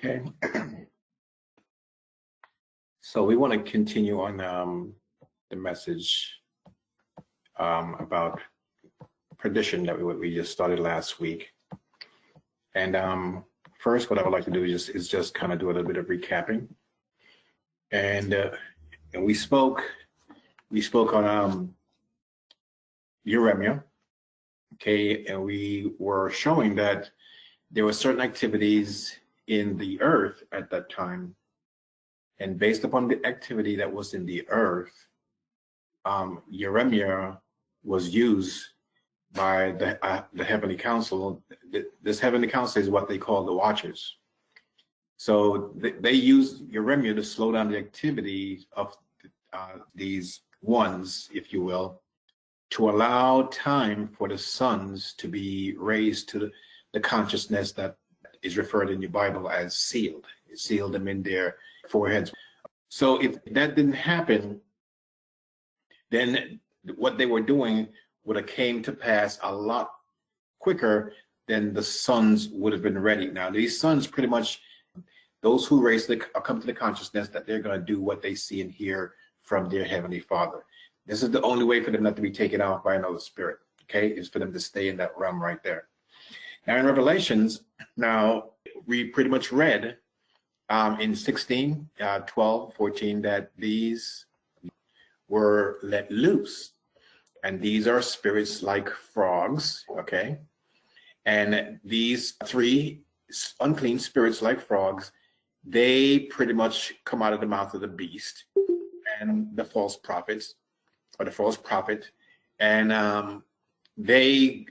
Okay. So we want to continue on the message about perdition that we just started last week. And first, what I would like to do is just kind of do a little bit of recapping. And we spoke on uremia, okay, and we were showing that there were certain activities in the earth at that time, and based upon the activity that was in the earth, uremia was used by the heavenly council. This heavenly council is what they call the watchers. So they use uremia to slow down the activity of these ones, if you will, to allow time for the sons to be raised to the consciousness that is referred in your Bible as sealed. It sealed them in their foreheads. So if that didn't happen, then what they were doing would have came to pass a lot quicker than the sons would have been ready. Now, these sons pretty much, those who come to the consciousness that they're going to do what they see and hear from their heavenly Father. This is the only way for them not to be taken out by another spirit, okay, is for them to stay in that realm right there. Now, in Revelations, now, we pretty much read in 16, 12, 14, that these were let loose. And these are spirits like frogs, okay? And these three unclean spirits like frogs, they pretty much come out of the mouth of the beast and the false prophets, or the false prophet. And they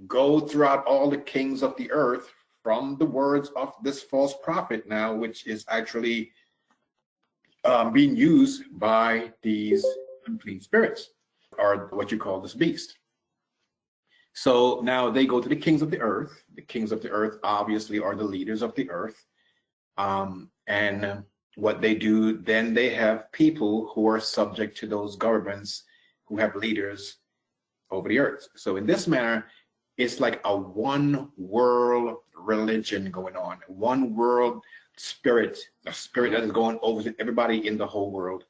go throughout all the kings of the earth from the words of this false prophet now, which is actually being used by these unclean spirits, or what you call this beast. So now they go to the kings of the earth. The kings of the earth obviously are the leaders of the earth. And what they do, then they have people who are subject to those governments who have leaders over the earth. So in this manner, it's like a one world religion going on, one world spirit, a spirit that is going over to everybody in the whole world.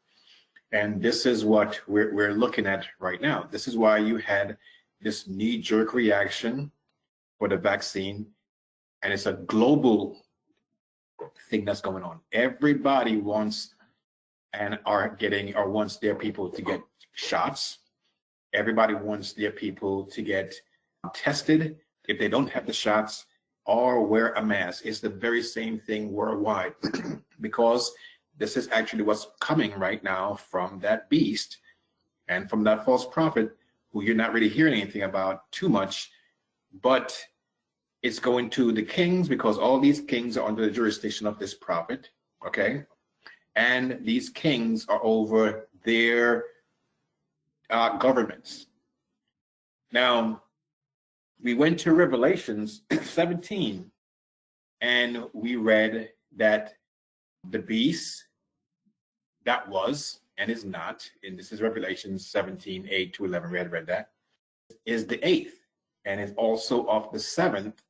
And this is what we're looking at right now. This is why you had this knee-jerk reaction for the vaccine, and it's a global thing that's going on. Everybody wants and wants their people to get shots. Everybody wants their people to get tested if they don't have the shots, or wear a mask. It's the very same thing worldwide because this is actually what's coming right now from that beast and from that false prophet who you're not really hearing anything about too much, but it's going to the kings because all these kings are under the jurisdiction of this prophet, okay? And these kings are over their governments. Now, we went to Revelations 17 and we read that the beast that was and is not, and this is Revelation 17, 8 to 11, we had read that, is the eighth, and is also of the seventh,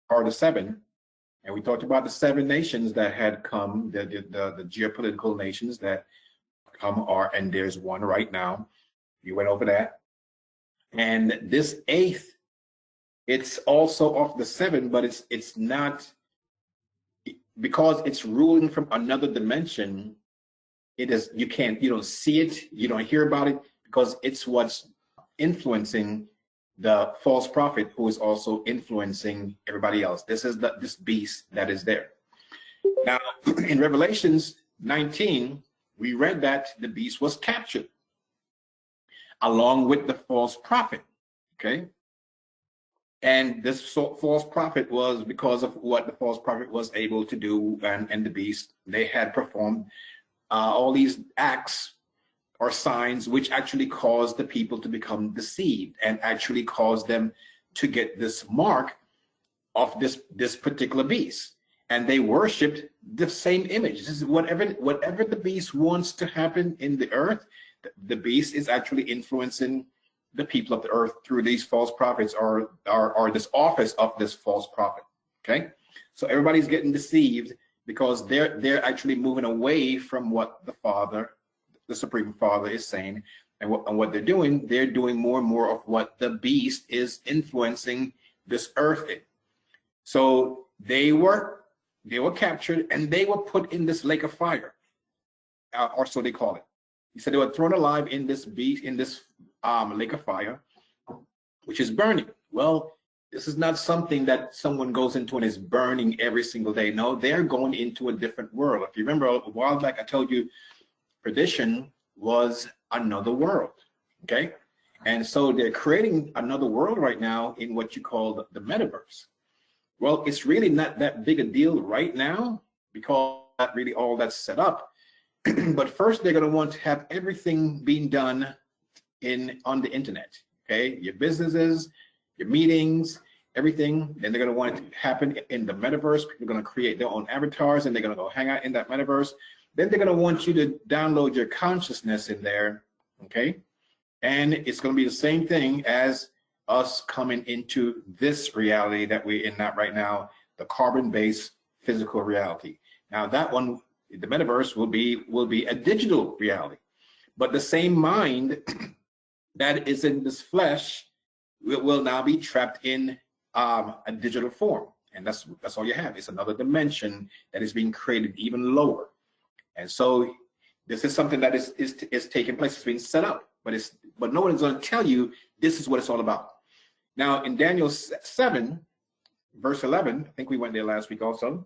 or the seven. And we talked about the 7 nations that had come, the geopolitical nations that come and there's one right now. You went over that. And this eighth, it's also of the 7, but it's not, because it's ruling from another dimension. It is, you don't see it, you don't hear about it, because it's what's influencing the false prophet who is also influencing everybody else. This is this beast that is there. Now, in Revelations 19, we read that the beast was captured along with the false prophet, okay? And this false prophet was because of what the false prophet was able to do, and the beast, they had performed all these acts or signs which actually caused the people to become deceived and actually caused them to get this mark of this particular beast. And they worshipped the same image. This is whatever the beast wants to happen in the earth, the beast is actually influencing the people of the earth through these false prophets, or this office of this false prophet. Okay, So everybody's getting deceived because they're actually moving away from what the Father, the Supreme Father, is saying, and what they're doing more and more of what the beast is influencing this earth in. So they were captured and they were put in this lake of fire, or so they call it. He said they were thrown alive in this beast, in this lake of fire, which is burning. Well, this is not something that someone goes into and is burning every single day. No, they're going into a different world. If you remember a while back, I told you perdition was another world, okay? And so they're creating another world right now in what you call the metaverse. Well, it's really not that big a deal right now because not really all that's set up. But first, they're going to want to have everything being done on the internet, okay? Your businesses, your meetings, everything. Then they're going to want it to happen in the metaverse. People are going to create their own avatars and they're going to go hang out in that metaverse. Then they're going to want you to download your consciousness in there, okay? And it's going to be the same thing as us coming into this reality that we're in right now, the carbon-based physical reality. Now that one, the metaverse will be a digital reality, but the same mind that is in this flesh will now be trapped in a digital form, and that's all you have. It's another dimension that is being created even lower. And so this is something that is taking place. It's being set up, but no one is going to tell you this is what it's all about. Now in Daniel 7, verse 11, I think we went there last week also.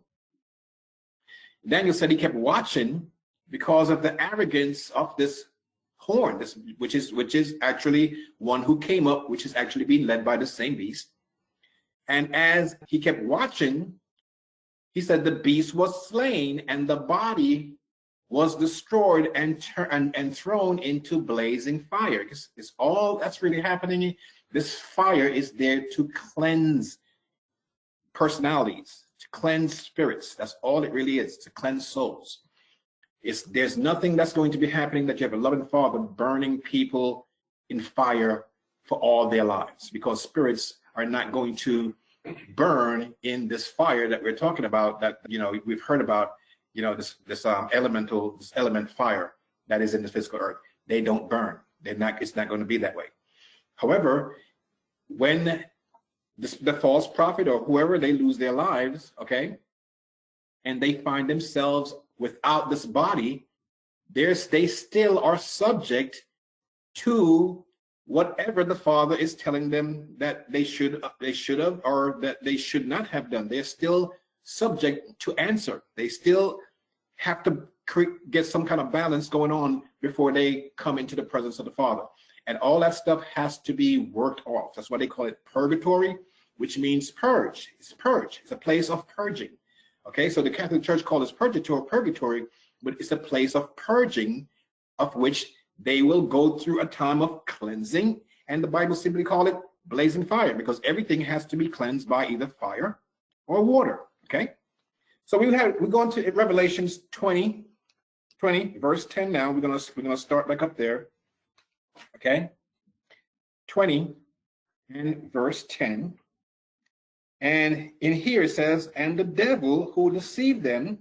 Daniel said he kept watching because of the arrogance of this horn, which is actually one who came up, which is actually being led by the same beast. And as he kept watching, he said the beast was slain and the body was destroyed and thrown into blazing fire. It's all that's really happening. This fire is there to cleanse personalities, to cleanse spirits. That's all it really is, to cleanse souls. There's nothing that's going to be happening that you have a loving Father burning people in fire for all their lives, because spirits are not going to burn in this fire that we're talking about, that we've heard about, this element fire that is in the physical earth. They don't burn. It's not going to be that way. However, when the false prophet or whoever, they lose their lives, okay, and they find themselves without this body, they still are subject to whatever the Father is telling them that they should have, or that they should not have done. They're still subject to answer. They still have to get some kind of balance going on before they come into the presence of the Father. And all that stuff has to be worked off. That's why they call it purgatory, which means purge. It's purge. It's a place of purging. Okay, so the Catholic Church calls it purgatory, but it's a place of purging, of which they will go through a time of cleansing, and the Bible simply calls it blazing fire, because everything has to be cleansed by either fire or water. Okay, so we go into Revelations 20, verse 10. Now we're gonna start back up there. Okay, 20 and verse 10. And in here it says, and the devil who deceived them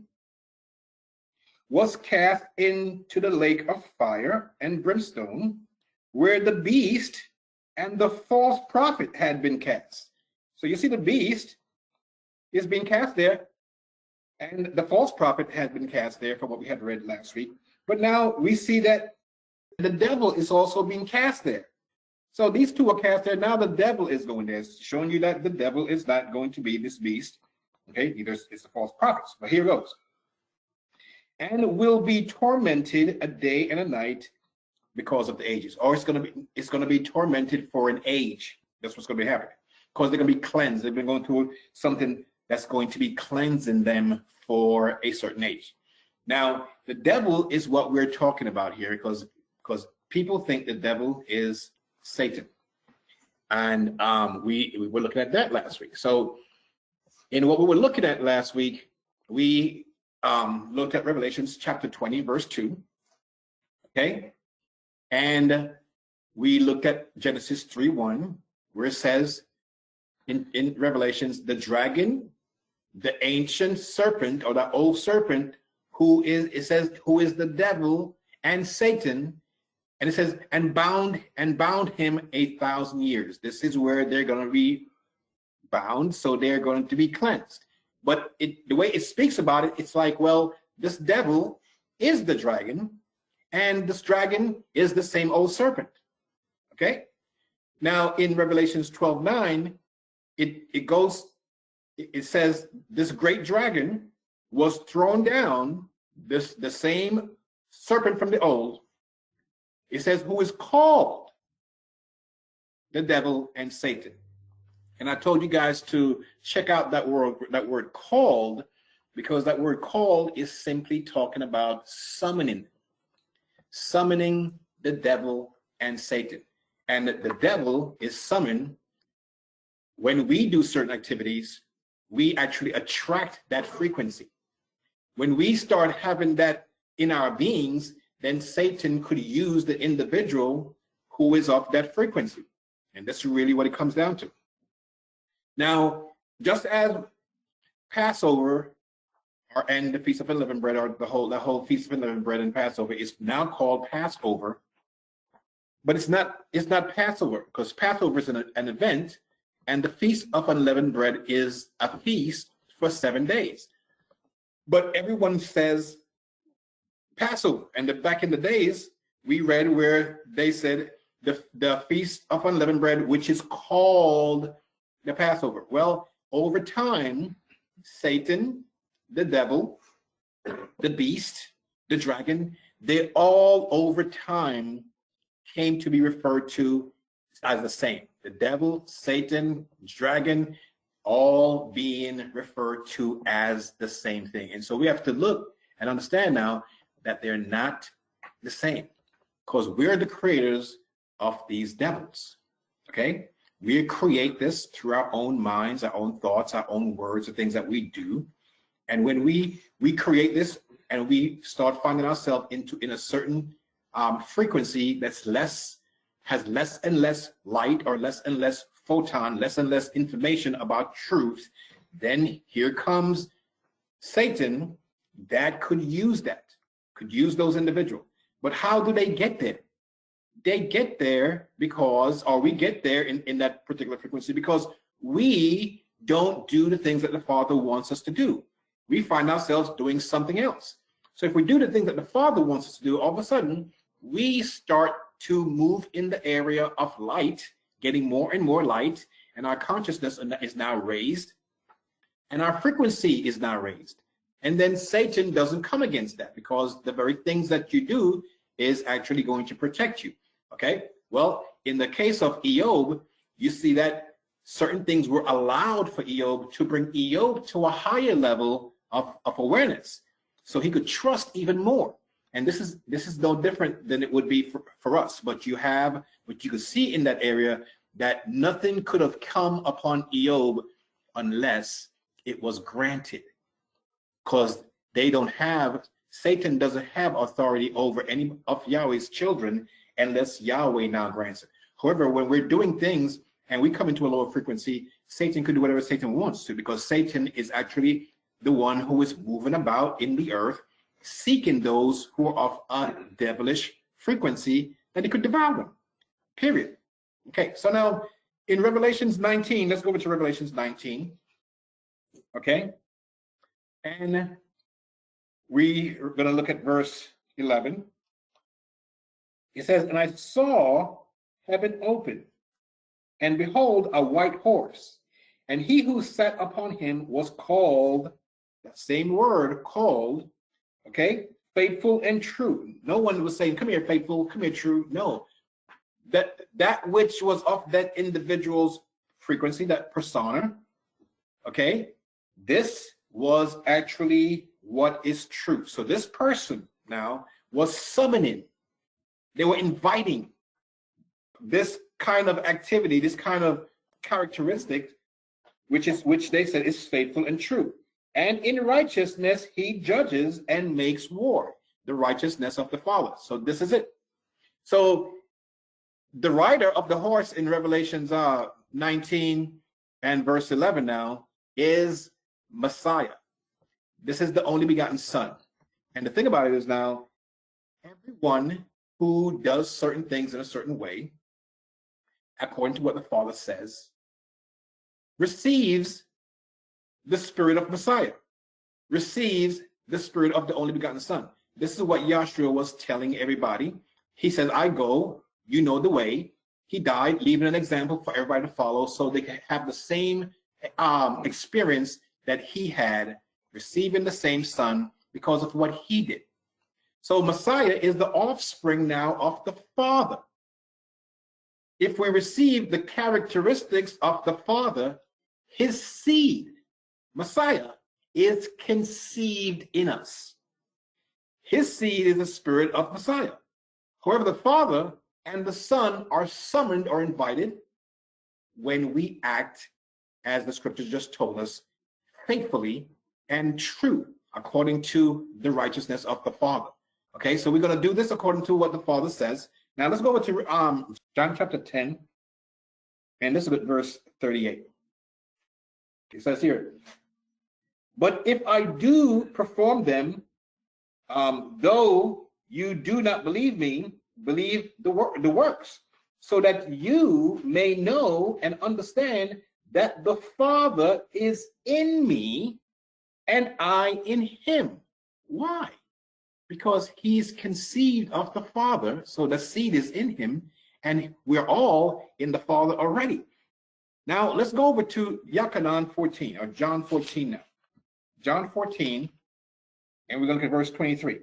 was cast into the lake of fire and brimstone, where the beast and the false prophet had been cast. So you see, the beast is being cast there, and the false prophet had been cast there, from what we had read last week. But now we see that the devil is also being cast there. So these two are cast there. Now the devil is going there, showing you that the devil is not going to be this beast. Okay, either it's the false prophets. But here goes. And will be tormented a day and a night because of the ages. Or it's going to be tormented for an age. That's what's going to be happening. Because they're going to be cleansed. They've been going through something that's going to be cleansing them for a certain age. Now, the devil is what we're talking about here, because people think the devil is Satan, and we were looking at that last week. So in what we were looking at last week, we looked at Revelations chapter 20, verse 2. Okay, and we looked at Genesis 3:1, where it says in Revelations, the dragon the ancient serpent, or the old serpent, who is, it says, who is the devil and Satan. And it says, and bound him 1,000 years. This is where they're going to be bound, so they're going to be cleansed. But the way it speaks about it, it's like, well, this devil is the dragon, and this dragon is the same old serpent. Okay? Now, in Revelations 12:9, it says, this great dragon was thrown down, the same serpent from the old. It says, who is called the devil and Satan. And I told you guys to check out that word called, because that word called is simply talking about summoning the devil and Satan. And the devil is summoned when we do certain activities. We actually attract that frequency. When we start having that in our beings, then Satan could use the individual who is of that frequency. And that's really what it comes down to. Now, just as Passover and the Feast of Unleavened Bread, or the whole Feast of Unleavened Bread and Passover is now called Passover, but it's not Passover, because Passover is an event, and the Feast of Unleavened Bread is a feast for 7 days. But everyone says Passover. And back in the days, we read where they said the Feast of Unleavened Bread, which is called the Passover. Well, over time, Satan, the devil, the beast, the dragon, they all over time came to be referred to as the same. The devil, Satan, dragon, all being referred to as the same thing. And so we have to look and understand now that they're not the same, because we're the creators of these devils. Okay? We create this through our own minds, our own thoughts, our own words, the things that we do. And when we create this and we start finding ourselves in a certain frequency that's has less and less light, or less and less photon, less and less information about truth, then here comes Satan that could use those individuals. But how do they get there? They get there because, or we get there in that particular frequency because we don't do the things that the Father wants us to do. We find ourselves doing something else. So if we do the things that the Father wants us to do, all of a sudden, we start to move in the area of light, getting more and more light, and our consciousness is now raised, and our frequency is now raised. And then Satan doesn't come against that, because the very things that you do is actually going to protect you. Okay? Well, in the case of Eob, you see that certain things were allowed for Eob to bring Eob to a higher level of awareness, so he could trust even more. And this is no different than it would be for us. But you could see in that area that nothing could have come upon Eob unless it was granted, because Satan doesn't have authority over any of Yahweh's children unless Yahweh now grants it. However, when we're doing things and we come into a lower frequency, Satan could do whatever Satan wants to, because Satan is actually the one who is moving about in the earth, seeking those who are of a devilish frequency that he could devour them, period. Okay, so now in Revelations 19, let's go over to Revelations 19, okay? And we're going to look at verse 11. It says, and I saw heaven open, and behold, a white horse, and he who sat upon him was called, that same word, called, okay, faithful and true. No one was saying, come here, faithful, come here, true. No, that which was of that individual's frequency, that persona, okay, this was actually what is true. So this person now was summoning, they were inviting this kind of activity, this kind of characteristic, which they said is faithful and true. And in righteousness, he judges and makes war, the righteousness of the Father. So this is it. So the rider of the horse in Revelations 19 and verse 11 now is Messiah. This is the only begotten Son. And the thing about it is now, everyone who does certain things in a certain way, according to what the Father says, receives the spirit of Messiah, receives the spirit of the only begotten Son. This is what Yahshua was telling everybody. He says, I go, you know the way. He died, leaving an example for everybody to follow so they can have the same experience that he had, receiving the same Son because of what he did. So Messiah is the offspring now of the Father. If we receive the characteristics of the Father, his seed, Messiah, is conceived in us. His seed is the spirit of Messiah. However, the Father and the Son are summoned or invited when we act, as the scriptures just told us, faithfully and true, according to the righteousness of the Father. Okay, so we're going to do this according to what the Father says. Now let's go over to John chapter 10, and this is verse 38. It says here, but if I do perform them, though you do not believe me, believe the works, so that you may know and understand that the Father is in me and I in him. Why? Because he's conceived of the Father, so the seed is in him, and we're all in the Father already. Now let's go over to Yakanan 14, or John 14 now. John 14, and we're going to look at verse 23.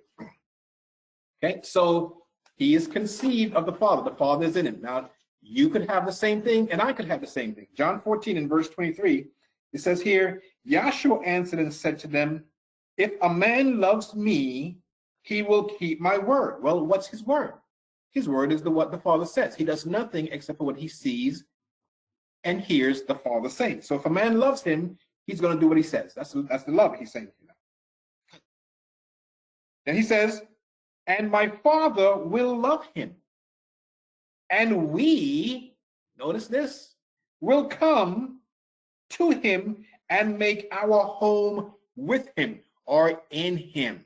Okay, so he is conceived of the Father. The Father is in him. Now, you could have the same thing, and I could have the same thing. John 14 and verse 23, it says here, Yahshua answered and said to them, if a man loves me, he will keep my word. Well, what's his word? His word is what the Father says. He does nothing except for what he sees and hears the Father saying. So if a man loves him, he's going to do what he says. That's the love he's saying. And he says, and my Father will love him. And we, notice this, will come to him and make our home with him or in him.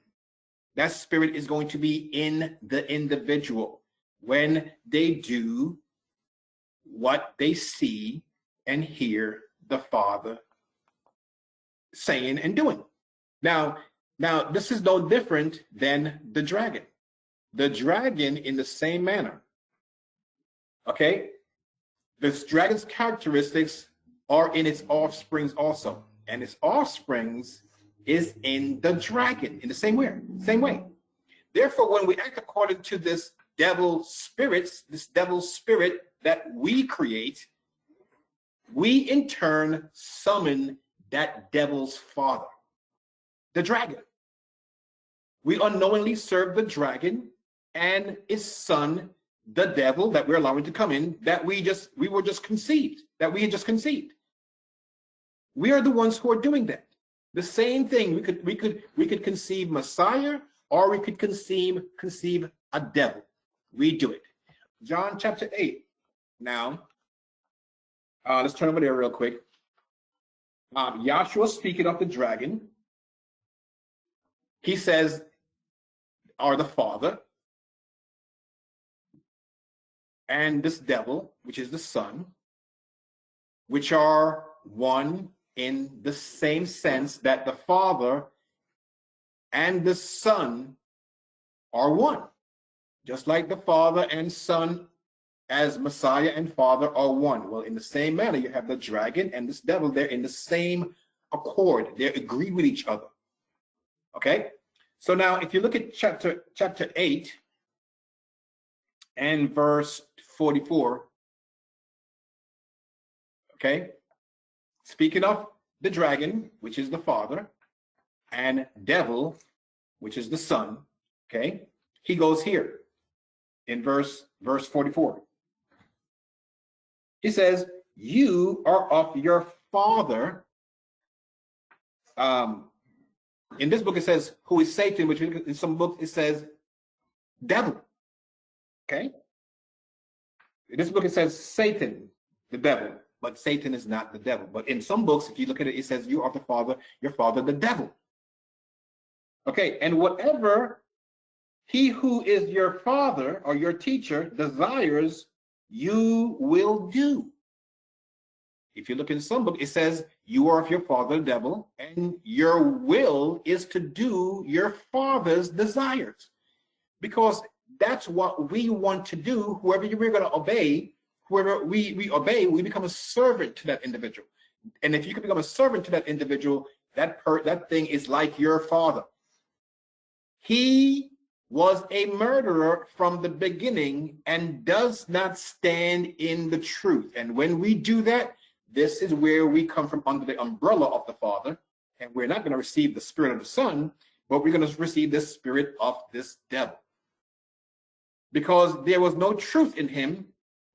That spirit is going to be in the individual when they do what they see and hear the Father saying and doing. Now, this is no different than the dragon. The dragon, in the same manner, okay, this dragon's characteristics are in its offsprings also, and its offsprings is in the dragon in the same way. Therefore, when we act according to this devil spirit that we create, we in turn summon that devil's father, the dragon. We unknowingly serve the dragon and his son, the devil, that we're allowing to come in, that we were just conceived, that we had just conceived. We are the ones who are doing that. The same thing, we could conceive Messiah, or we could conceive a devil. We do it. John chapter 8. Now, let's turn over there real quick. Yahshua speaking of the dragon. He says, are the Father and this devil, which is the Son, which are one in the same sense that the Father and the Son are one. Just like the Father and Son as Messiah and Father are one. Well, in the same manner, you have the dragon and this devil. They're in the same accord. They agree with each other. Okay? So now, if you look at chapter 8 and verse 44, okay? Speaking of the dragon, which is the Father, and devil, which is the Son, okay? He goes here in verse 44. He says, you are of your father. In this book it says, who is Satan, which in some books it says devil. Okay? In this book it says Satan, the devil. but Satan is not the devil. But in some books, if you look at it, it says you are the father, your father, the devil. Okay, and whatever he who is your father or your teacher desires, you will do. If you look in some book, it says you are of your father, the devil, and your will is to do your father's desires. Because that's what we want to do. Whoever we're going to obey, whoever we obey, we become a servant to that individual. And if you can become a servant to that individual, that thing is like your father. He was a murderer from the beginning and does not stand in the truth. And when we do that, this is where we come from under the umbrella of the Father, and we're not going to receive the spirit of the Son, but we're going to receive the spirit of this devil. Because there was no truth in him.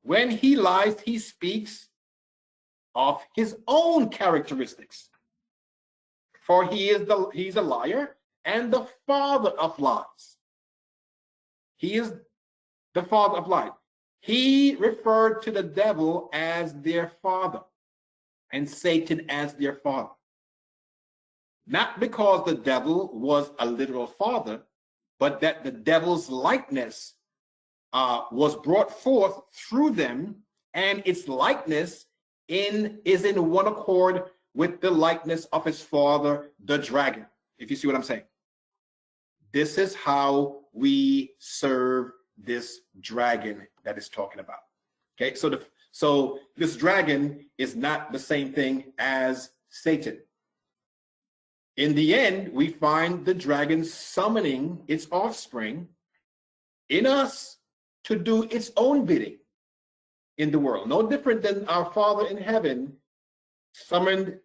When he lies, he speaks of his own characteristics. For he's a liar and the father of lies. He is the father of lies. He referred to the devil as their father and Satan as their father. Not because the devil was a literal father, but that the devil's likeness was brought forth through them, and its likeness is in one accord with the likeness of his father, the dragon. If you see what I'm saying. This is how we serve this dragon that is talking about. Okay, so this dragon is not the same thing as Satan. In the end, we find the dragon summoning its offspring in us to do its own bidding in the world. No different than our Father in heaven summoned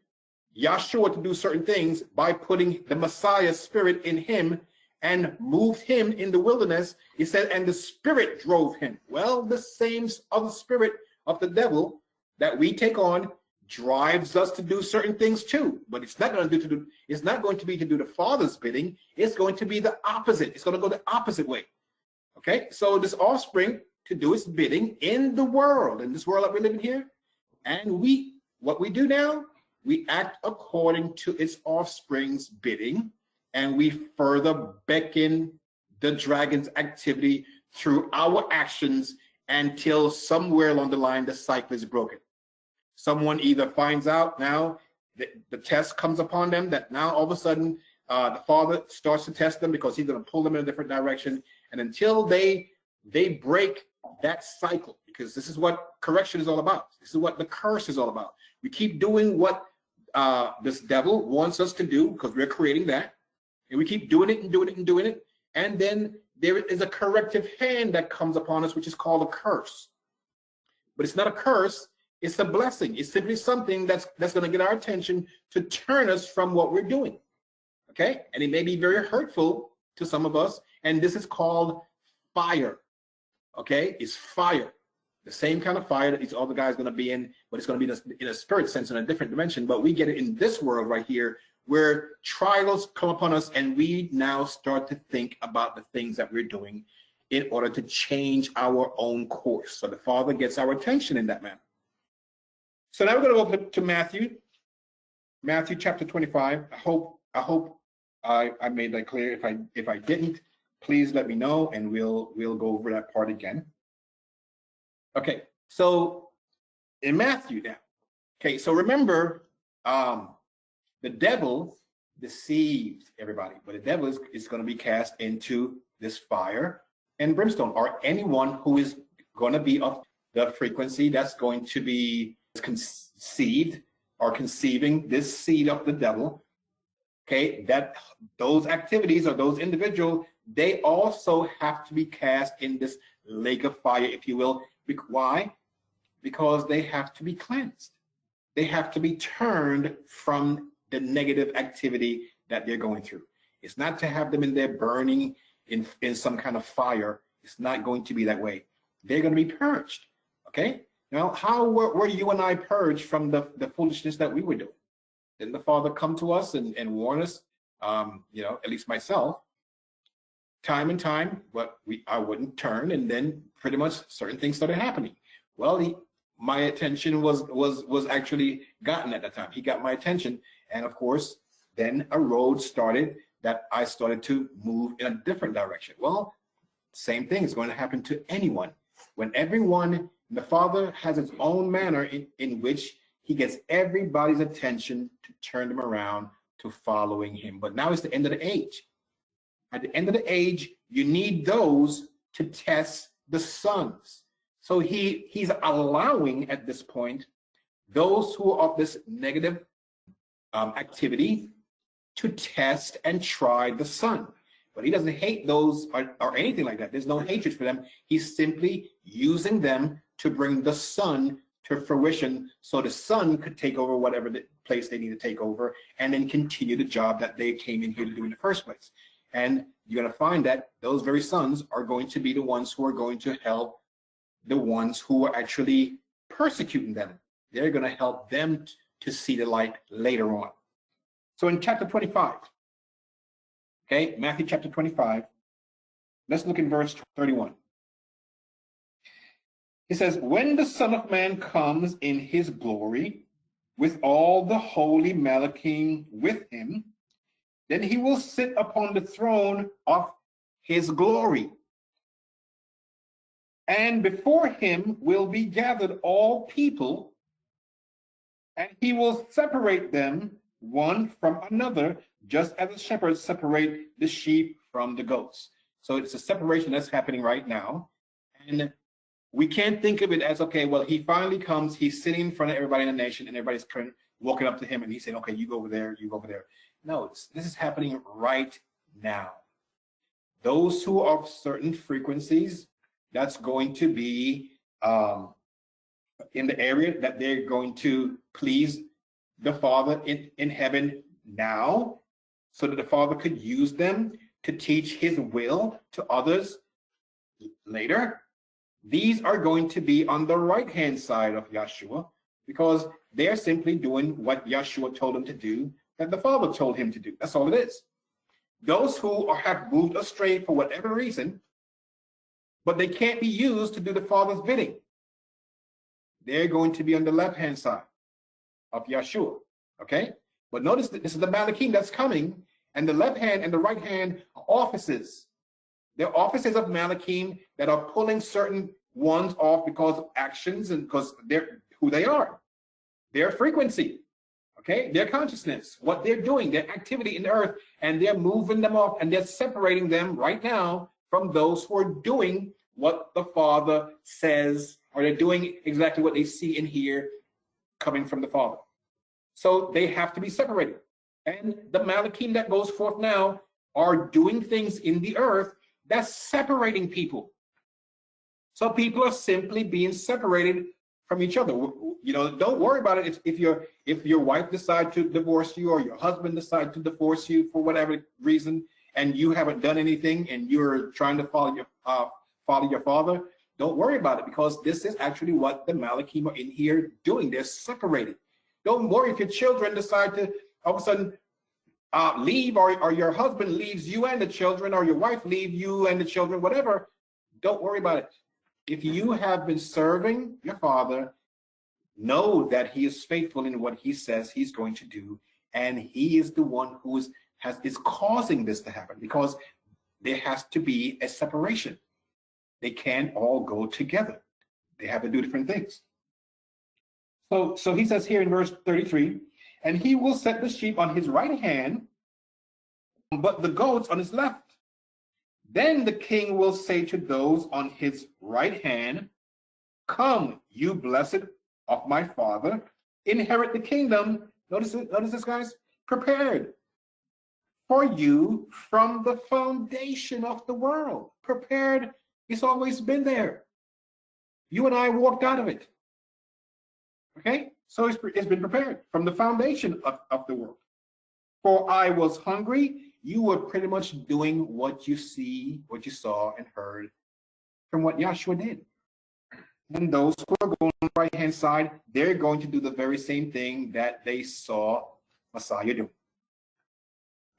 Yahshua to do certain things by putting the Messiah spirit in him and moved him in the wilderness. He said, and the spirit drove him. Well, the same other spirit of the devil that we take on drives us to do certain things too. But it's not going to be to do the Father's bidding. It's going to be the opposite. It's going to go the opposite way. Okay, so this offspring to do its bidding in the world, in this world that we're living here, and what we do now, we act according to its offspring's bidding, and we further beckon the dragon's activity through our actions until somewhere along the line the cycle is broken. Someone either finds out now that the test comes upon them, that now all of a sudden the Father starts to test them because he's going to pull them in a different direction, and until they break that cycle, because this is what correction is all about. This is what the curse is all about. We keep doing what this devil wants us to do because we're creating that, and we keep doing it and doing it and doing it, and then there is a corrective hand that comes upon us, which is called a curse. But it's not a curse, it's a blessing. It's simply something that's going to get our attention to turn us from what we're doing. Okay, and it may be very hurtful to some of us, and this is called fire. Okay, it's fire, the same kind of fire that these other guys are going to be in, but it's going to be in a spirit sense, in a different dimension. But we get it in this world right here, where trials come upon us, and we now start to think about the things that we're doing in order to change our own course. So the Father gets our attention in that manner. So now we're going to go to Matthew chapter 25. I hope I made that clear. If I didn't, please let me know, and we'll go over that part again. Okay, so in Matthew now. Okay, so remember, the devil deceived everybody, but the devil is going to be cast into this fire and brimstone, or anyone who is going to be of the frequency that's going to be conceived or conceiving this seed of the devil. Okay, that those activities or those individuals, they also have to be cast in this lake of fire, if you will. Why? Because they have to be cleansed. They have to be turned from the negative activity that they're going through. It's not to have them in there burning in some kind of fire. It's not going to be that way. They're going to be purged. Okay? Now, how were you and I purged from the foolishness that we were doing? Didn't the Father come to us and warn us, at least myself, time and time, but I wouldn't turn, and then pretty much certain things started happening. Well, my attention was actually gotten at that time. He got my attention, and of course, then a road started that I started to move in a different direction. Well, same thing is going to happen to anyone. When everyone, the Father has his own manner in which he gets everybody's attention to turn them around to following him. But now it's the end of the age. At the end of the age, you need those to test the sons. So he's allowing at this point those who are of this negative activity to test and try the son. But he doesn't hate those or anything like that. There's no hatred for them. He's simply using them to bring the son to fruition so the son could take over whatever the place they need to take over and then continue the job that they came in here to do in the first place. And you're going to find that those very sons are going to be the ones who are going to help the ones who are actually persecuting them. They're going to help them to see the light later on. So in chapter 25, okay, Matthew chapter 25, let's look in verse 31. It says, when the Son of Man comes in his glory with all the holy Malachim with him, then he will sit upon the throne of his glory. And before him will be gathered all people, and he will separate them one from another, just as the shepherds separate the sheep from the goats. So it's a separation that's happening right now. And we can't think of it as, okay, well, he finally comes, he's sitting in front of everybody in the nation, and everybody's walking up to him, and he's saying, okay, you go over there, you go over there. No, this is happening right now. Those who are of certain frequencies, that's going to be in the area that they're going to please the Father in heaven now, so that the Father could use them to teach his will to others later. These are going to be on the right-hand side of Yeshua, because they're simply doing what Yeshua told them to do, that the Father told him to do. That's all it is. Those who have moved astray for whatever reason, but they can't be used to do the Father's bidding, they're going to be on the left-hand side of Yeshua, okay? But notice that this is the Malachim that's coming, and the left hand and the right hand are offices. They're offices of Malachim that are pulling certain ones off because of actions and because they're who they are, their frequency, okay? Their consciousness, what they're doing, their activity in the earth, and they're moving them off, and they're separating them right now from those who are doing what the Father says, or they're doing exactly what they see and hear coming from the Father. So they have to be separated. And the Malachim that goes forth now are doing things in the earth that's separating people. So people are simply being separated from each other. You know, don't worry about it if your wife decides to divorce you, or your husband decides to divorce you for whatever reason, and you haven't done anything and you're trying to follow your father. Don't worry about it, because this is actually what the Malachim are in here doing. They're separated. Don't worry if your children decide to all of a sudden leave, or your husband leaves you and the children, or your wife leave you and the children, whatever. Don't worry about it. If you have been serving your Father, know that he is faithful in what he says he's going to do, and he is the one who is causing this to happen, because there has to be a separation. They can't all go together. They have to do different things. So he says here in verse 33, and he will set the sheep on his right hand, but the goats on his left. Then the king will say to those on his right hand, come, you blessed of my Father, inherit the kingdom. Notice this, guys, prepared for you from the foundation of the world. Prepared, it's always been there. You and I walked out of it. Okay, so it's been prepared from the foundation of the world. For I was hungry, you were pretty much doing what you saw and heard from what Yeshua did. And those who are going on the right-hand side, they're going to do the very same thing that they saw Messiah do.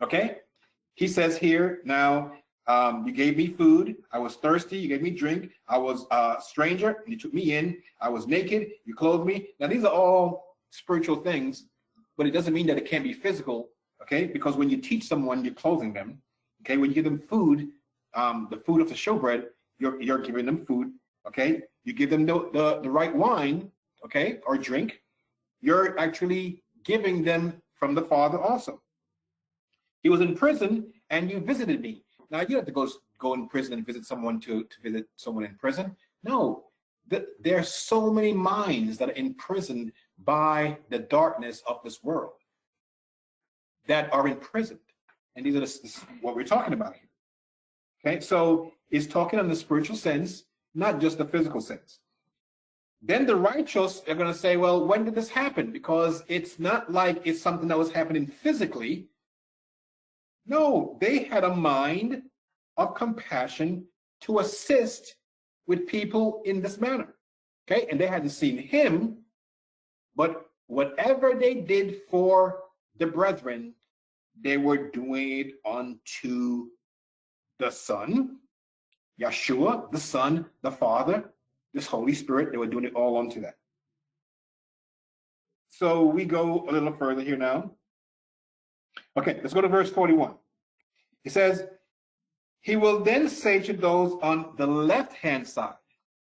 Okay, he says here now, You gave me food. I was thirsty. You gave me drink. I was a stranger, and you took me in. I was naked. You clothed me. Now, these are all spiritual things, but it doesn't mean that it can't be physical, okay? Because when you teach someone, you're clothing them, okay? When you give them food, the food of the showbread, you're giving them food, okay? You give them the right wine, okay, or drink, you're actually giving them from the Father also. He was in prison, and you visited me. Now, you have to go in prison and visit someone to visit someone in prison. No, there are so many minds that are imprisoned by the darkness of this world that are imprisoned. And these are what we're talking about here. Okay, so he's talking in the spiritual sense, not just the physical sense. Then the righteous are going to say, well, when did this happen? Because it's not like it's something that was happening physically. No, they had a mind of compassion to assist with people in this manner. Okay, and they hadn't seen him, but whatever they did for the brethren, they were doing it unto the Son, Yeshua, the Son, the Father, this Holy Spirit. They were doing it all unto that. So we go a little further here now. Okay, let's go to verse 41. It says, he will then say to those on the left-hand side,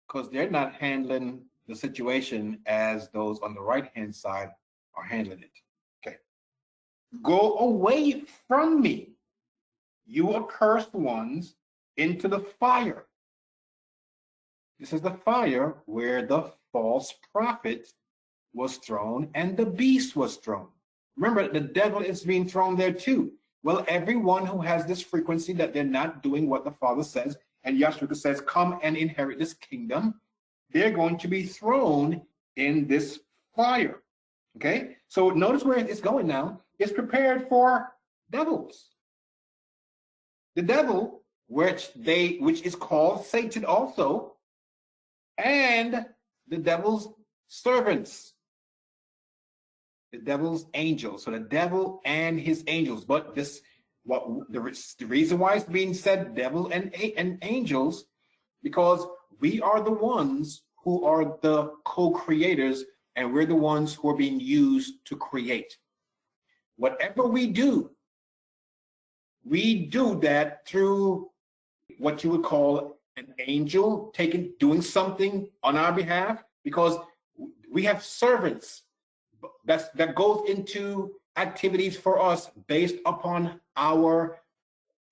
because they're not handling the situation as those on the right-hand side are handling it. Okay. Go away from me, you accursed ones, into the fire. This is the fire where the false prophet was thrown and the beast was thrown. Remember, the devil is being thrown there too. Well, everyone who has this frequency that they're not doing what the Father says, and Yeshua says, come and inherit this kingdom, they're going to be thrown in this fire. Okay? So notice where it's going now. It's prepared for devils. The devil, which is called Satan also, and the devil's servants, the devil's angels. So the devil and his angels. But the reason why it's being said devil and angels, because we are the ones who are the co-creators, and we're the ones who are being used to create. Whatever we do that through what you would call an angel doing something on our behalf, because we have servants that goes into activities for us based upon our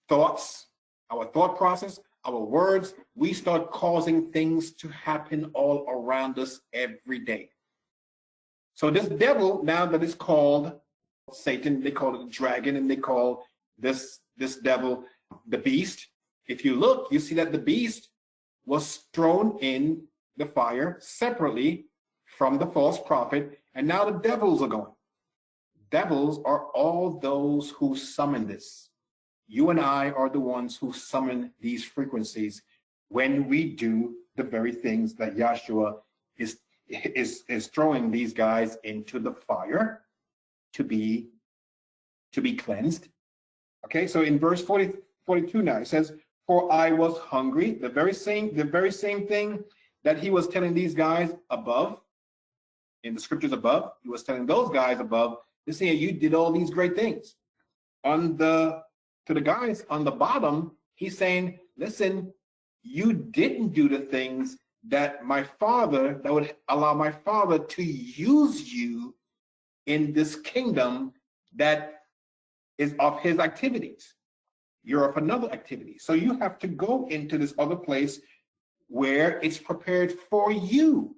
thoughts, our thought process, our words. We start causing things to happen all around us every day. So this devil, now that is called Satan, they call it the dragon, and they call this devil the beast. If you look, you see that the beast was thrown in the fire separately from the false prophet, and now the devils are going. Devils are all those who summon this. You and I are the ones who summon these frequencies when we do the very things that Yeshua is throwing these guys into the fire to be cleansed. Okay, so in verse 42 now, it says, for I was hungry, the very same thing that he was telling these guys above, in the scriptures above, he was telling those guys above, listen, you did all these great things. To the guys on the bottom, he's saying, listen, you didn't do the things that would allow my Father to use you in this kingdom that is of his activities. You're of another activity. So you have to go into this other place where it's prepared for you.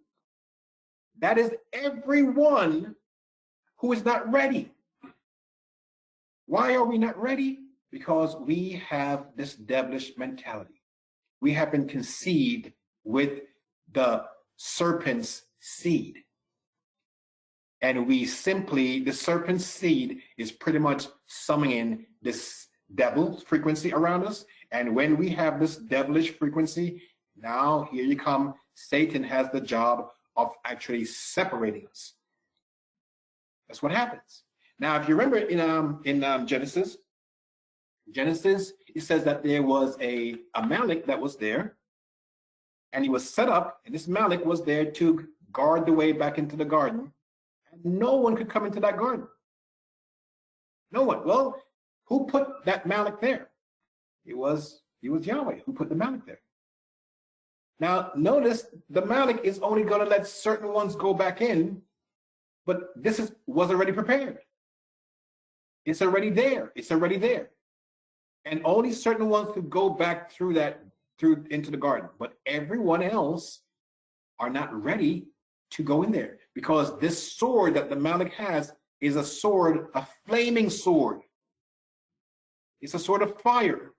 That is everyone who is not ready. Why are we not ready? Because we have this devilish mentality. We have been conceived with the serpent's seed. And the serpent's seed is pretty much summoning this devil frequency around us. And when we have this devilish frequency, now here you come, Satan has the job of actually separating us. That's what happens. Now, if you remember in Genesis, Genesis, it says that there was a Malak that was there, and he was set up, and this Malak was there to guard the way back into the garden, and no one could come into that garden. No one. Well, who put that Malak there? It was Yahweh who put the Malak there. Now, notice the Malak is only going to let certain ones go back in, but this was already prepared. It's already there. It's already there. And only certain ones could go back through into the garden. But everyone else are not ready to go in there, because this sword that the Malak has is a sword, a flaming sword. It's a sword of fire.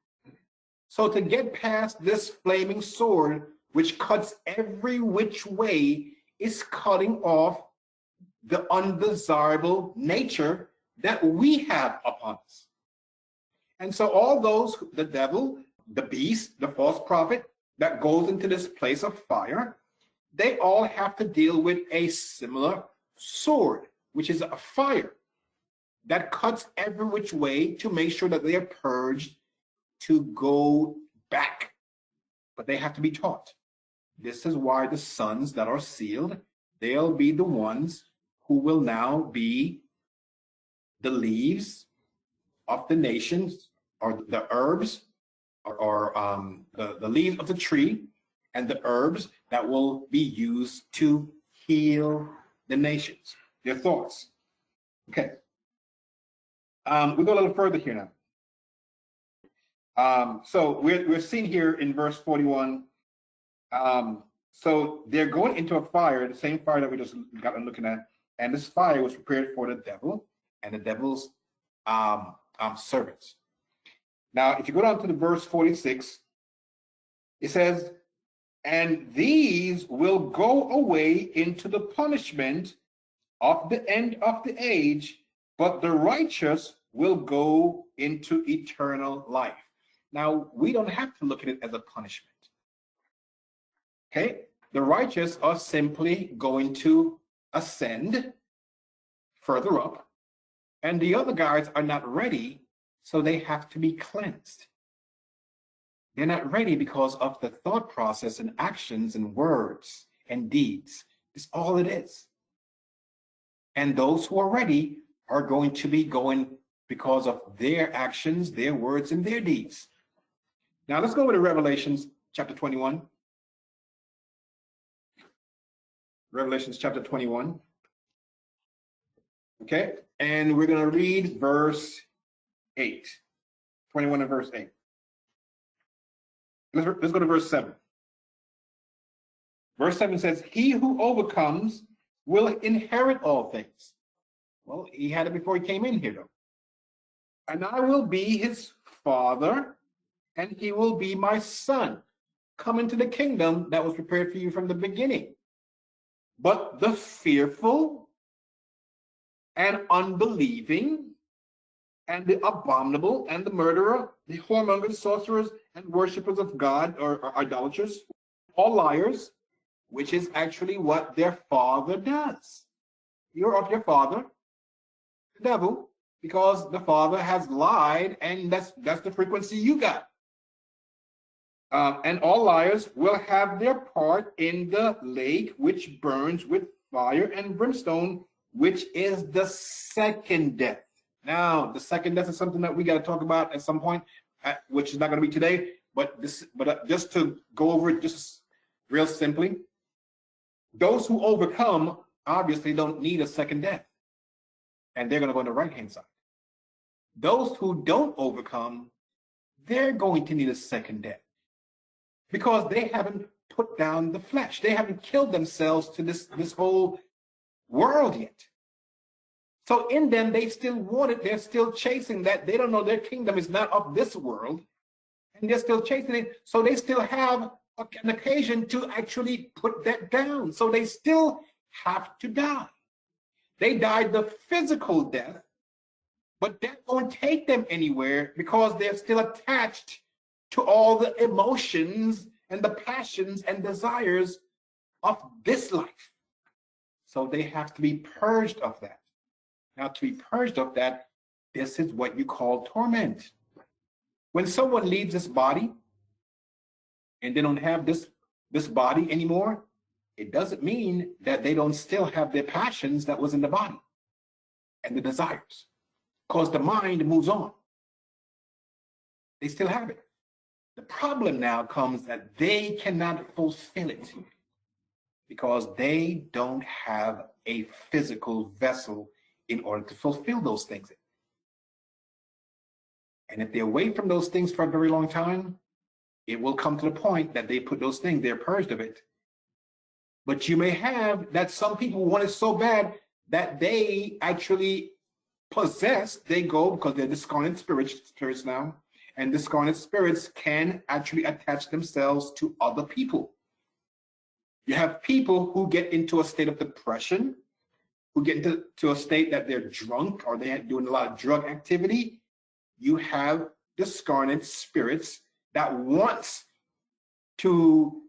So to get past this flaming sword, which cuts every which way, is cutting off the undesirable nature that we have upon us. And so all those, the devil, the beast, the false prophet that goes into this place of fire, they all have to deal with a similar sword, which is a fire that cuts every which way to make sure that they are purged to go back. But they have to be taught. This is why the sons that are sealed, they'll be the ones who will now be the leaves of the nations, or the herbs, or the leaves of the tree, and the herbs that will be used to heal the nations, their thoughts. Okay. We go a little further here now. So we're seeing here in verse 41. So they're going into a fire, the same fire that we just got looking at, and this fire was prepared for the devil and the devil's servants. Now, if you go down to the verse 46, it says, "And these will go away into the punishment of the end of the age, but the righteous will go into eternal life." Now, we don't have to look at it as a punishment. Okay? The righteous are simply going to ascend further up, and the other guys are not ready, so they have to be cleansed. They're not ready because of the thought process and actions and words and deeds. It's all it is. And those who are ready are going to be going because of their actions, their words, and their deeds. Now let's go over to Revelations chapter 21. Revelations chapter 21. Okay, and we're going to read verse 8. 21 and verse 8. Let's go to verse 7. Verse 7 says, "He who overcomes will inherit all things." Well, he had it before he came in here, though. "And I will be his father, and he will be my son. Come into the kingdom that was prepared for you from the beginning. But the fearful and unbelieving and the abominable and the murderer, the whoremongers, sorcerers, and worshippers of God, or idolaters, all liars," which is actually what their father does. You're of your father, the devil, because the father has lied, and that's the frequency you got. "And all liars will have their part in the lake which burns with fire and brimstone, which is the second death." Now, the second death is something that we got to talk about at some point, which is not going to be today. But just to go over it just real simply, those who overcome obviously don't need a second death, and they're going to go on the right-hand side. Those who don't overcome, they're going to need a second death, because they haven't put down the flesh. They haven't killed themselves to this whole world yet. So in them, they still want it. They're still chasing that. They don't know their kingdom is not of this world, and they're still chasing it. So they still have an occasion to actually put that down. So they still have to die. They died the physical death, but that won't take them anywhere, because they're still attached to all the emotions and the passions and desires of this life. So they have to be purged of that. Now, to be purged of that, this is what you call torment. When someone leaves this body and they don't have this body anymore, it doesn't mean that they don't still have their passions that was in the body and the desires, because the mind moves on. They still have it. The problem now comes that they cannot fulfill it because they don't have a physical vessel in order to fulfill those things. And if they're away from those things for a very long time, it will come to the point that they put those things, they're purged of it. But you may have that some people want it so bad that they actually possess, they go because they're discarnate spirits now, and discarnate spirits can actually attach themselves to other people. You have people who get into a state of depression, who get into a state that they're drunk or they're doing a lot of drug activity. You have discarnate spirits that wants to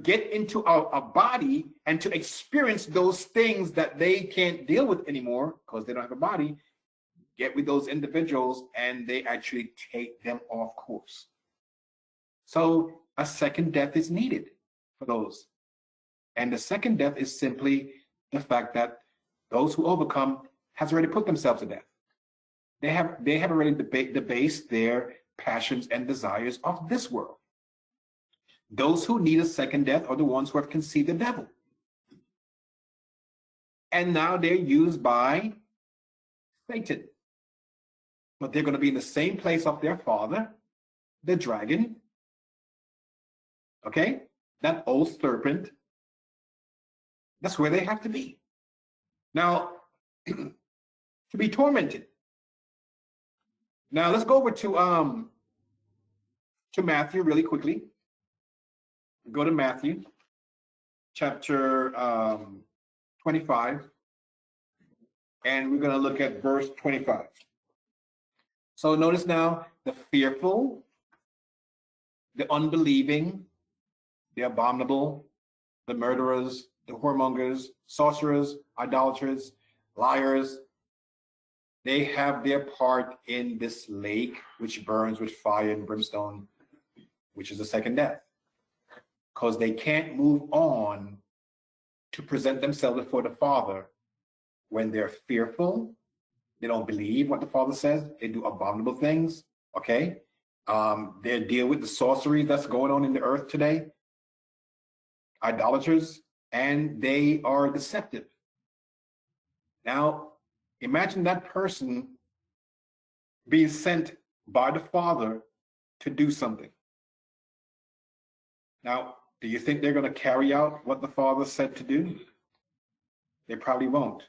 get into a body and to experience those things that they can't deal with anymore because they don't have a body, get with those individuals and they actually take them off course. So a second death is needed for those. And the second death is simply the fact that those who overcome has already put themselves to death. They have already debased their passions and desires of this world. Those who need a second death are the ones who have conceived the devil. And now they're used by Satan. But they're going to be in the same place of their father, the dragon. Okay? That old serpent. That's where they have to be. Now, to be tormented. Now let's go over to Matthew really quickly. Go to Matthew chapter 25, and we're going to look at verse 25. So notice now the fearful, the unbelieving, the abominable, the murderers, the whoremongers, sorcerers, idolaters, liars, they have their part in this lake which burns with fire and brimstone, which is the second death. Because they can't move on to present themselves before the Father when they're fearful, they don't believe what the Father says, they do abominable things, okay? They deal with the sorcery that's going on in the earth today, idolaters, and they are deceptive. Now, imagine that person being sent by the Father to do something. Now, do you think they're going to carry out what the Father said to do? They probably won't.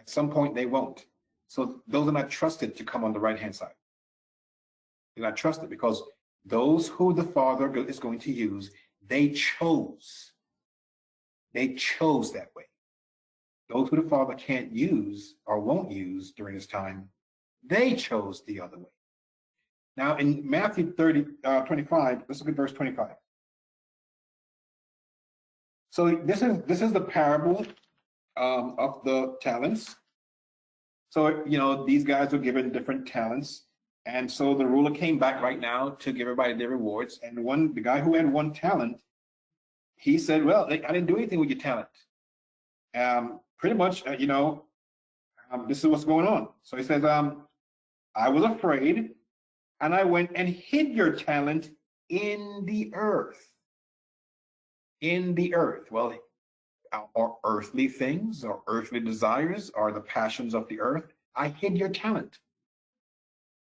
At some point, they won't. So those are not trusted to come on the right-hand side. They're not trusted because those who the Father is going to use, they chose. They chose that way. Those who the Father can't use or won't use during this time, they chose the other way. Now, in Matthew 25, let's look at verse 25. So this is the parable of the talents. So, you know, these guys were given different talents. And so the ruler came back right now to give everybody their rewards. And the guy who had 1 talent, he said, well, I didn't do anything with your talent. Pretty much, this is what's going on. So he says, I was afraid and I went and hid your talent in the earth. In the earth. Well, our earthly things, our earthly desires are the passions of the earth. I hid your talent.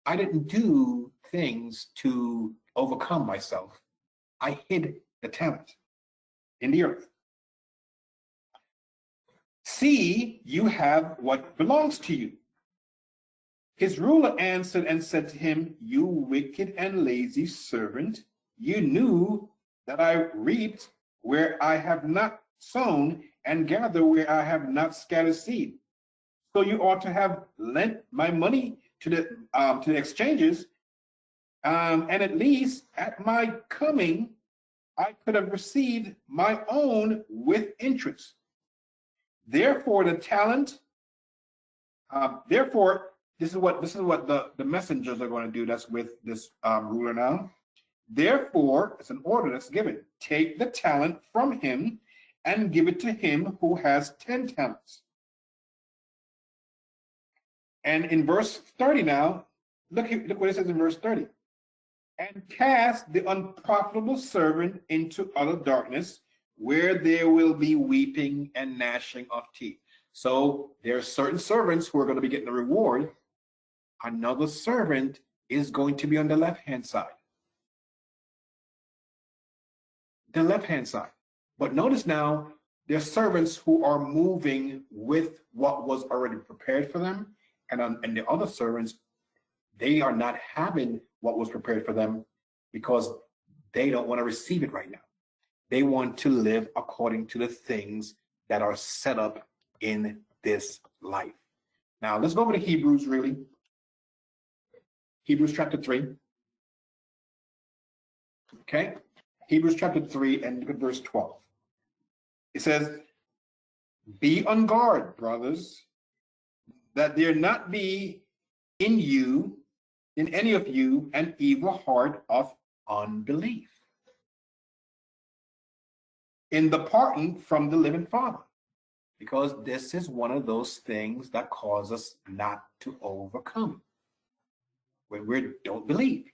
I didn't do things to overcome myself. I hid the talent in the earth. See, you have what belongs to you. His ruler answered and said to him, you wicked and lazy servant, you knew that I reaped where I have not sown and gather where I have not scattered seed. So you ought to have lent my money to the exchanges, and at least at my coming, I could have received my own with interest. Therefore, This is what the messengers are going to do. That's with this ruler now. Therefore, it's an order that's given. Take the talent from him and give it to him who has 10 talents. And in verse 30 now, look what it says in verse 30. And cast the unprofitable servant into utter darkness, where there will be weeping and gnashing of teeth. So there are certain servants who are going to be getting the reward. Another servant is going to be on the left-hand side. The left-hand side. But notice now, there are servants who are moving with what was already prepared for them. And the other servants, they are not having what was prepared for them because they don't want to receive it right now. They want to live according to the things that are set up in this life. Now, let's go over to Hebrews, really. Hebrews chapter 3. Okay? Hebrews chapter 3 and look at verse 12. It says, be on guard, brothers, that there not be in you, in any of you, an evil heart of unbelief, in departing from the living Father. Because this is one of those things that cause us not to overcome. When we don't believe.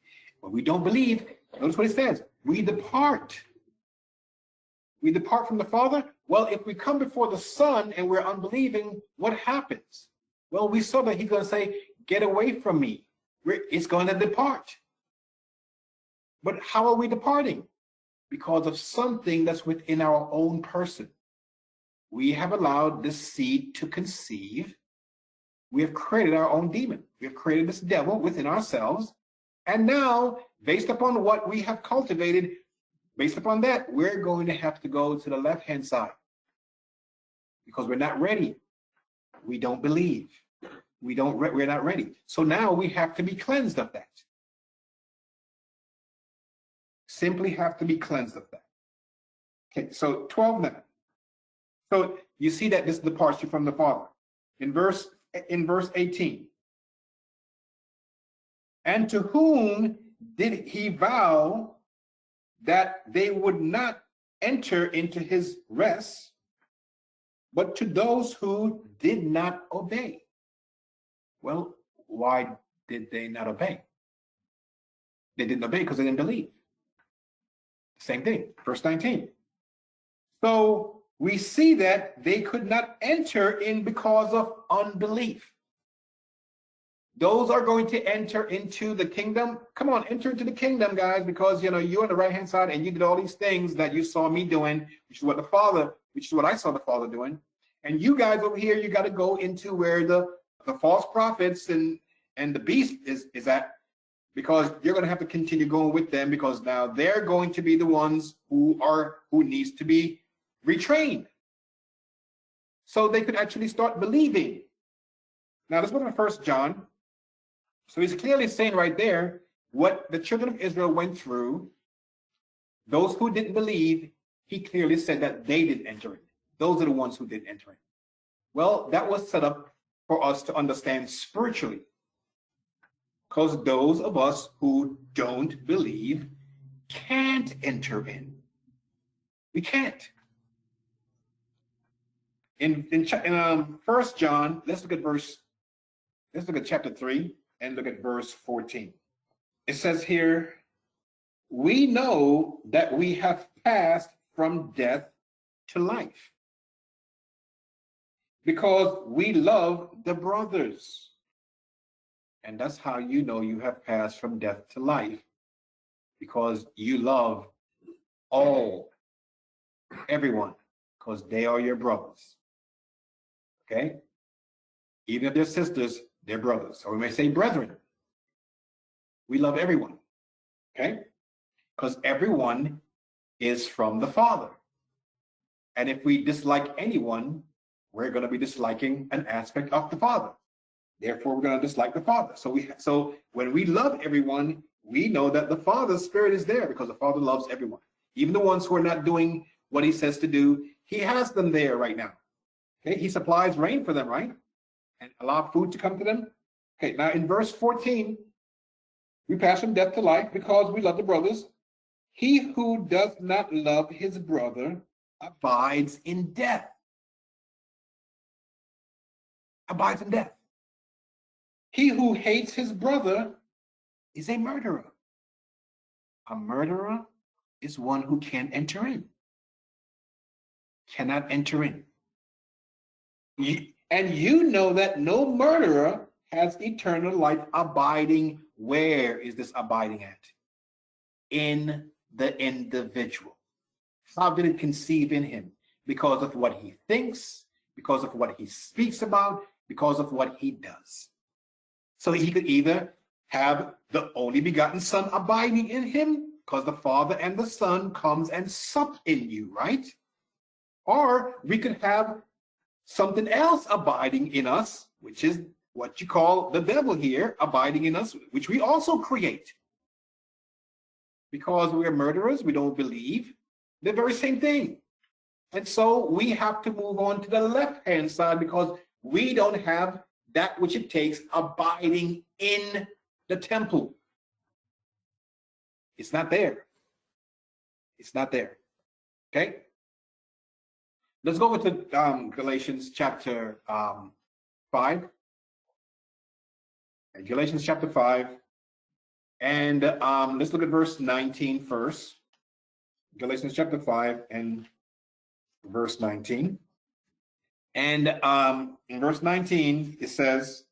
When we don't believe, notice what it says. We depart. We depart from the Father. Well, if we come before the Son and we're unbelieving, what happens? Well, we saw that he's going to say, get away from me. It's going to depart. But how are we departing? Because of something that's within our own person. We have allowed this seed to conceive. We have created our own demon. We have created this devil within ourselves. And now, based upon what we have cultivated, based upon that, we're going to have to go to the left-hand side. Because we're not ready. We don't believe. We're not ready. So now we have to be cleansed of that. Simply have to be cleansed of that. Okay, so 12 now. So you see that this is the departure from the Father. In verse 18. And to whom did he vow that they would not enter into his rest, but to those who did not obey? Well, why did they not obey? They didn't obey because they didn't believe. Same thing, verse 19. So we see that they could not enter in because of unbelief. Those are going to enter into the kingdom. Come on, enter into the kingdom, guys, because you're on the right-hand side and you did all these things that you saw me doing, which is what I saw the Father doing. And you guys over here, you got to go into where the false prophets and the beast is at, because you're going to have to continue going with them, because now they're going to be the ones who needs to be retrained. So they could actually start believing. Now let's go to 1 John. So he's clearly saying right there what the children of Israel went through. Those who didn't believe, he clearly said that they didn't enter in. Those are the ones who didn't enter in. Well, that was set up for us to understand spiritually. Because those of us who don't believe can't enter in. We can't. In 1 John, let's look at chapter 3 and look at verse 14. It says here, we know that we have passed from death to life, because we love the brothers. And that's how you know you have passed from death to life, because you love everyone, because they are your brothers. Okay? Even if they're sisters, they're brothers. Or we may say brethren. We love everyone. Okay? Because everyone is from the Father. And if we dislike anyone, we're going to be disliking an aspect of the Father. Therefore, we're going to dislike the Father. So when we love everyone, we know that the Father's Spirit is there, because the Father loves everyone. Even the ones who are not doing what he says to do, he has them there right now. Okay, he supplies rain for them, right? And allow food to come to them. Okay, now in verse 14, we pass from death to life because we love the brothers. He who does not love his brother abides in death. Abides in death. He who hates his brother is a murderer. A murderer is one who can't enter in. Cannot enter in. And you know that no murderer has eternal life abiding. Where is this abiding at? In the individual. How did it conceive in him? Because of what he thinks, because of what he speaks about, because of what he does. So he could either have the only begotten Son abiding in him, because the Father and the Son comes and sup in you, right? Or we could have something else abiding in us, which is what you call the devil here, abiding in us, which we also create. Because we are murderers, we don't believe the very same thing. And so we have to move on to the left-hand side because we don't have that which it takes abiding in the temple. It's not there. It's not there. Okay? Let's go over to Galatians chapter 5. Galatians chapter 5. And let's look at verse 19 first. Galatians chapter 5 and verse 19. And in verse 19, it says,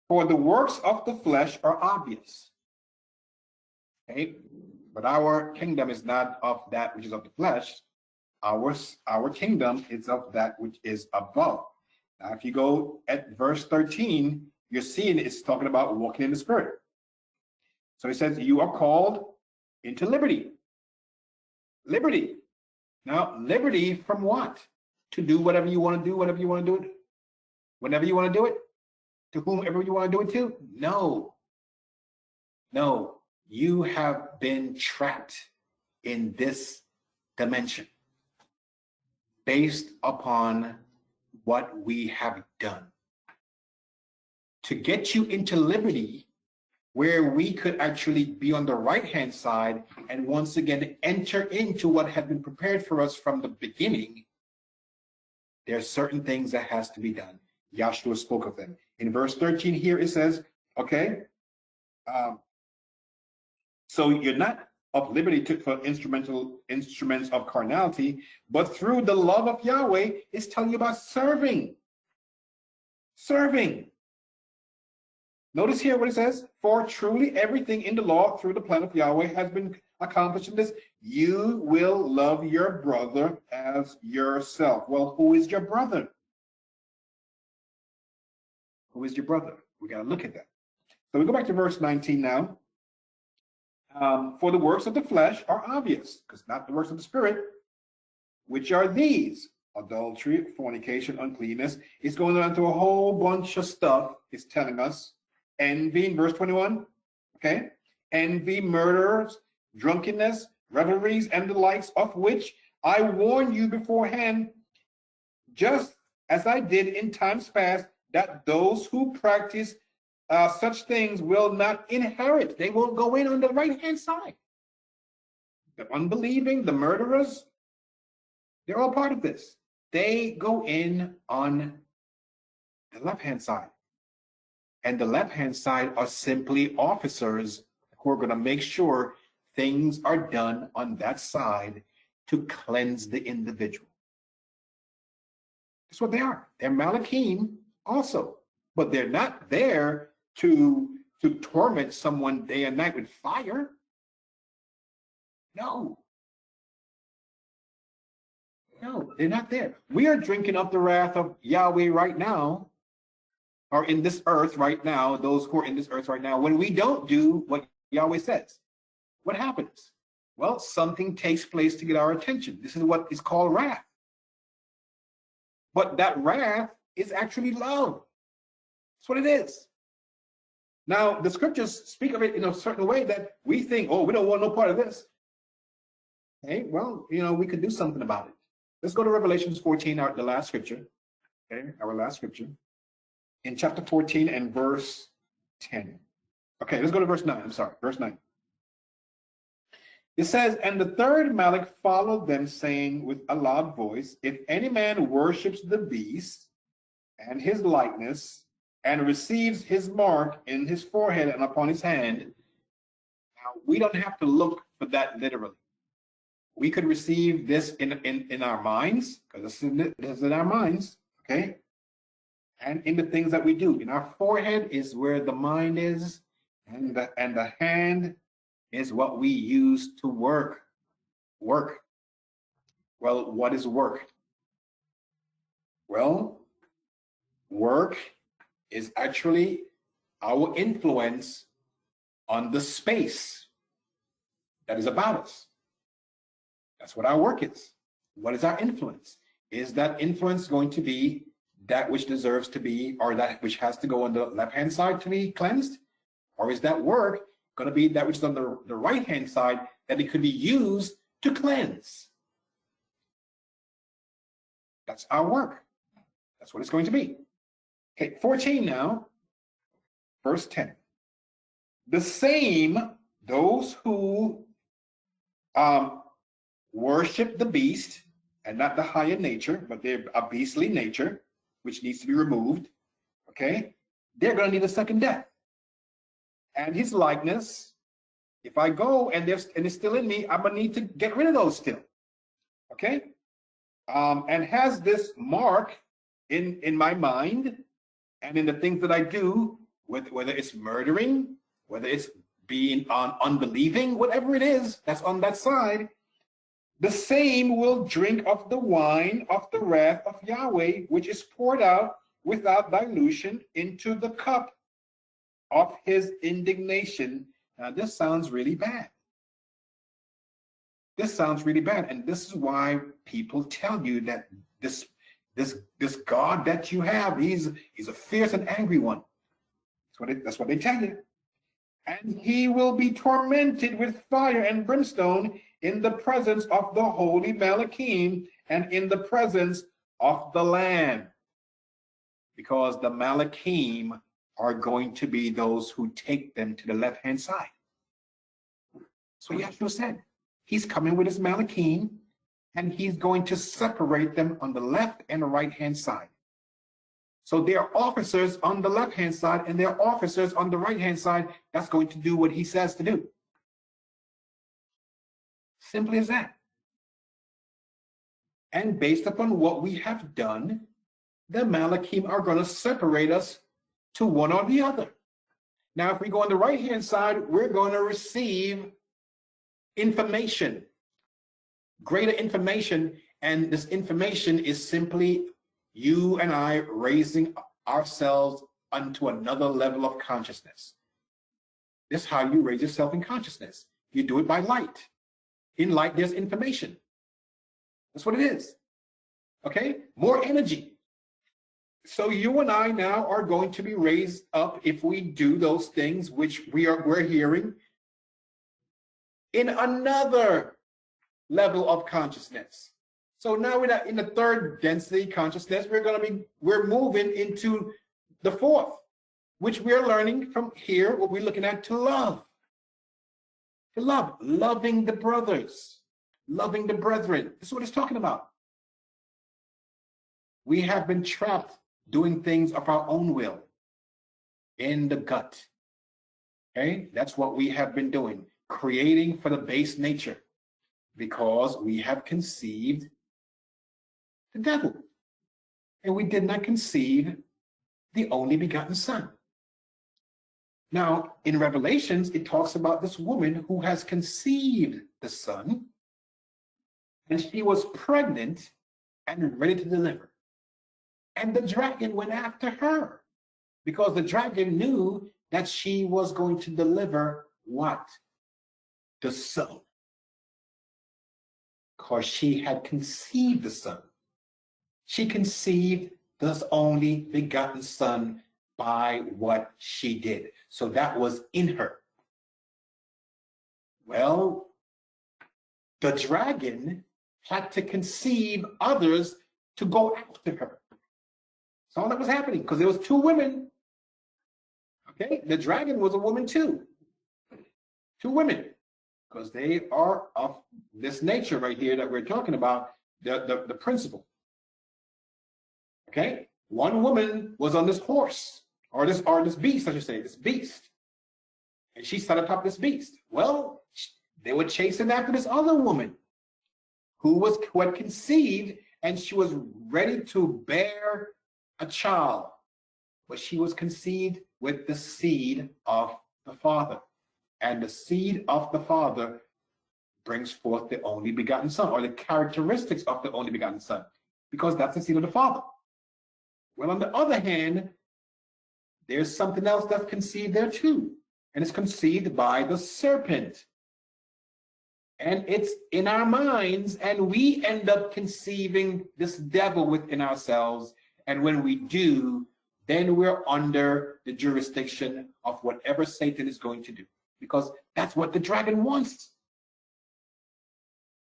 "For the works of the flesh are obvious." Okay? But our kingdom is not of that which is of the flesh. Our kingdom is of that which is above. Now, if you go at verse 13, you're seeing it's talking about walking in the Spirit. So it says, you are called into liberty. Liberty. Now, liberty from what? To do whatever you want to do, whatever you want to do it, whenever you want to do it, to whomever you want to do it to? No. No. You have been trapped in this dimension based upon what we have done. To get you into liberty, where we could actually be on the right-hand side and once again enter into what had been prepared for us from the beginning, there are certain things that has to be done. Yahshua spoke of them. In verse 13 here, it says, okay, so you're not of liberty for instruments of carnality, but through the love of Yahweh, it's telling you about serving. Serving. Notice here what it says, for truly everything in the law through the plan of Yahweh has been accomplished in this. You will love your brother as yourself. Well, who is your brother? Who is your brother? We got to look at that. So we go back to verse 19 now. For the works of the flesh are obvious, because not the works of the Spirit, which are these: adultery, fornication, uncleanness. It's going on to a whole bunch of stuff. It's telling us. Envy in verse 21, okay? Envy, murders, drunkenness, revelries, and the likes, of which I warn you beforehand, just as I did in times past, that those who practice such things will not inherit. They won't go in on the right-hand side. The unbelieving, the murderers, they're all part of this. They go in on the left-hand side. And the left-hand side are simply officers who are going to make sure things are done on that side to cleanse the individual. That's what they are. They're Malachim also, but they're not there to torment someone day and night with fire. No. No, they're not there. We are drinking up the wrath of Yahweh right now, or in this earth right now, those who are in this earth right now, when we don't do what Yahweh says. What happens? Well, something takes place to get our attention. This is what is called wrath. But that wrath is actually love. That's what it is. Now, the scriptures speak of it in a certain way that we think, oh, we don't want no part of this. Okay, well, we could do something about it. Let's go to Revelations 14, the last scripture. Okay, our last scripture. in chapter 14 and verse 10. Okay, let's go to verse 9. I'm sorry, verse 9. It says, and the third Malach followed them, saying with a loud voice, if any man worships the beast and his likeness, and receives his mark in his forehead and upon his hand. Now, we don't have to look for that literally. We could receive this in our minds, because this is in our minds, okay? And in the things that we do. In our forehead is where the mind is, and the hand is what we use to work. Work. Well, what is work? Well, work is actually our influence on the space that is about us. That's what our work is. What is our influence? Is that influence going to be that which deserves to be, or that which has to go on the left-hand side to be cleansed? Or is that work going to be that which is on the right-hand side that it could be used to cleanse? That's our work. That's what it's going to be. Okay, 14 now, verse 10. The same, those who worship the beast, and not the higher nature, but they're a beastly nature, which needs to be removed, okay? They're going to need a second death. And his likeness, if I go and it's still in me, I'm going to need to get rid of those still, okay? And has this mark in my mind and in the things that I do, whether it's murdering, whether it's being unbelieving, whatever it is that's on that side, the same will drink of the wine of the wrath of Yahweh, which is poured out without dilution into the cup of his indignation. Now, this sounds really bad. This sounds really bad. And this is why people tell you that this God that you have, he's a fierce and angry one. That's what they tell you. And he will be tormented with fire and brimstone in the presence of the holy Malachim and in the presence of the Lamb. Because the Malachim are going to be those who take them to the left-hand side. So Yeshua said, he's coming with his Malachim, and he's going to separate them on the left and the right-hand side. So there are officers on the left-hand side, and there are officers on the right-hand side that's going to do what he says to do. Simply as that. And based upon what we have done, the Malachim are going to separate us to one or the other. Now, if we go on the right-hand side, we're going to receive information, greater information, and this information is simply you and I raising ourselves onto another level of consciousness. This is how you raise yourself in consciousness. You do it by light. In light, there's information. That's what it is. Okay? More energy. So you and I now are going to be raised up if we do those things which we're hearing in another level of consciousness. So now we're in the third density consciousness, we're moving into the fourth, which we're learning from here, what we're looking at, to love. To love, loving the brothers, loving the brethren. This is what it's talking about. We have been trapped doing things of our own will in the gut. Okay, that's what we have been doing, creating for the base nature, because we have conceived the devil, and we did not conceive the only begotten Son. Now, in Revelations, it talks about this woman who has conceived the Son, and she was pregnant and ready to deliver. And the dragon went after her, because the dragon knew that she was going to deliver what? The Son. Because she had conceived the Son. She conceived this only begotten Son by what she did. So that was in her. Well, the dragon had to conceive others to go after her. That's all that was happening, because there was two women. Okay, the dragon was a woman too. Two women, because they are of this nature right here that we're talking about, the principle. Okay, one woman was on this horse, or this beast, I should say, this beast, and she sat atop this beast. Well, they were chasing after this other woman who had conceived, and she was ready to bear a child, but she was conceived with the seed of the Father, and the seed of the Father brings forth the only begotten Son, or the characteristics of the only begotten Son, because that's the seed of the Father. Well, on the other hand, there's something else that's conceived there too, and it's conceived by the serpent. And it's in our minds, and we end up conceiving this devil within ourselves. And when we do, then we're under the jurisdiction of whatever Satan is going to do, because that's what the dragon wants.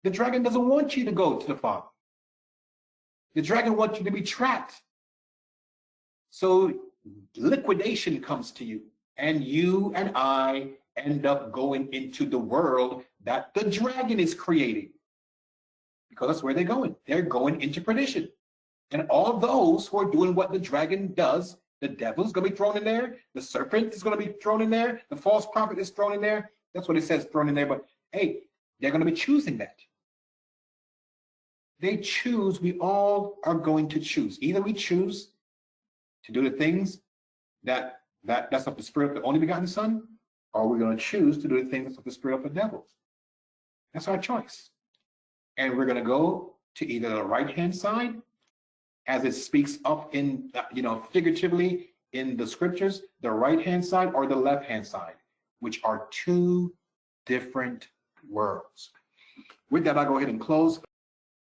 The dragon doesn't want you to go to the Father. The dragon wants you to be trapped. So liquidation comes to you, and you and I end up going into the world that the dragon is creating, because that's where they're going. They're going into perdition. And all those who are doing what the dragon does, the devil's going to be thrown in there, the serpent is going to be thrown in there, the false prophet is thrown in there. That's what it says, thrown in there. But hey, they're going to be choosing that. They choose. We all are going to choose. Either we choose to do the things that's of the spirit of the only begotten Son, or we're going to choose to do the things of the spirit of the devil. That's our choice. And we're going to go to either the right-hand side, as it speaks of in, figuratively in the scriptures, the right-hand side or the left-hand side, which are two different worlds. With that, I'll go ahead and close.